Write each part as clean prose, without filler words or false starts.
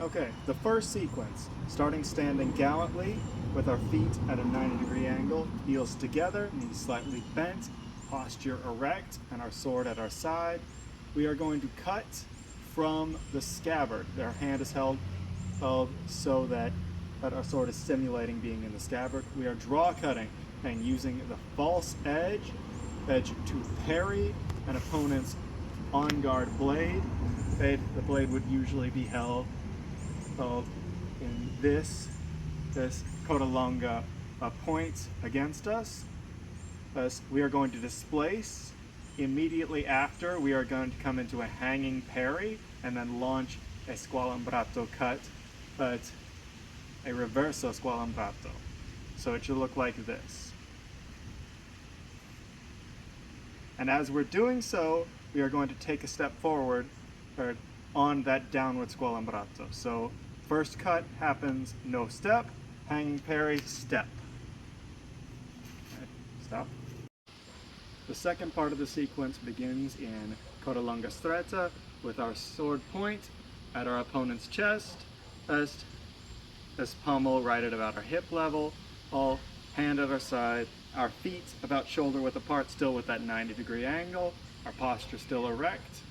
Okay, the first sequence, starting standing gallantly with our feet at a 90-degree angle, heels together, knees slightly bent, posture erect, and our sword at our side. We are going to cut from the scabbard. Our hand is held so that our sword is simulating being in the scabbard. We are draw cutting and using the false edge to parry an opponent's on guard blade. The blade would usually be held in this coda lunga point against us. As we are going to displace. Immediately after, we are going to come into a hanging parry and then launch a sgualimbrato cut, but a riverso sgualimbrato. So it should look like this. And as we're doing so, we are going to take a step forward on that downward sgualimbrato. So first cut happens no step, hanging parry, step. Okay, stop. The second part of the sequence begins in coda lunga stretta with our sword point at our opponent's chest, as pommel right at about our hip level, all hand at our side, our feet about shoulder width apart, still with that 90-degree angle, our posture still erect.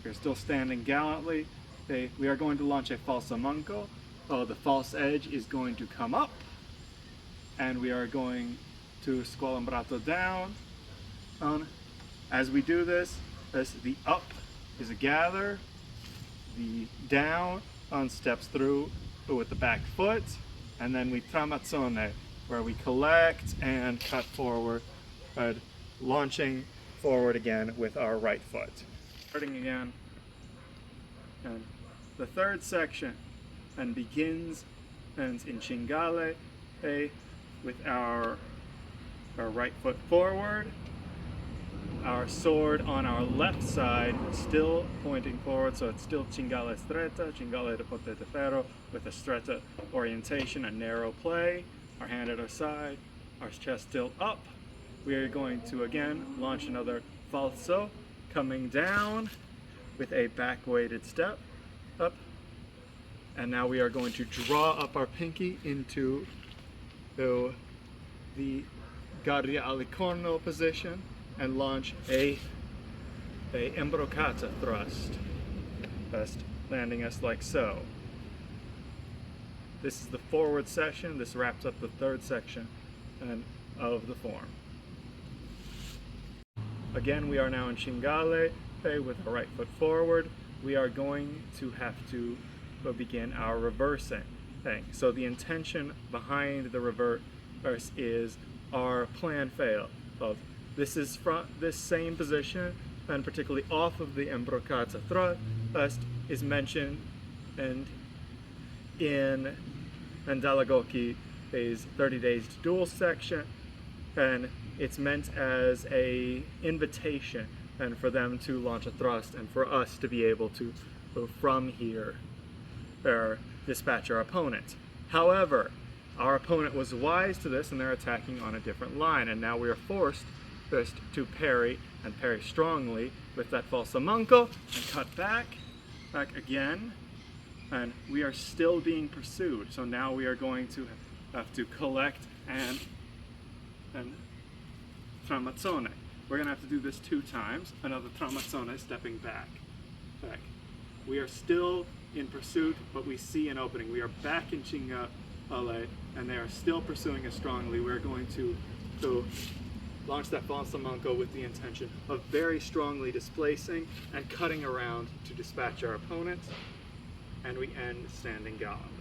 We're still standing gallantly. We are going to launch a falso manco. The false edge is going to come up, and we are going to sgualimbrato down. As we do this, the up is a gather, the down steps through with the back foot, and then we tramazzone, where we collect and cut forward, launching forward again with our right foot. Starting again, and the third section begins in cinghiale with our right foot forward, our sword on our left side still pointing forward, so it's still cinghiale stretta, cinghiale de porta de ferro, with a stretta orientation, a narrow play, our hand at our side, our chest still up. We are going to again launch another falso, coming down with a back-weighted step up, and now we are going to draw up our pinky into the guardia al corno position and launch a imbroccata thrust, landing us like so. This is the forward section. This wraps up the third section of the form. Again, we are now in cinghiale with our right foot forward. We are going to have to begin our reversing. So the intention behind the reverse is our plan fail. This is from this same position, and particularly off of the imbroccata thrust, is mentioned and in Dall'Agocchi's 30 Days to Duel section, and it's meant as a invitation and for them to launch a thrust and for us to be able to from here dispatch our opponent. However, our opponent was wise to this and they're attacking on a different line, and now we are forced to parry and parry strongly with that falso manco and cut back again, and we are still being pursued. So now we are going to have to collect and tramazzone. We're going to have to do this 2 times. Another tramazzone, stepping back. We are still in pursuit, but we see an opening. We are back in cinghiale, and they are still pursuing us strongly. We're going to launch that falso manco with the intention of very strongly displacing and cutting around to dispatch our opponent, and we end standing gallantly.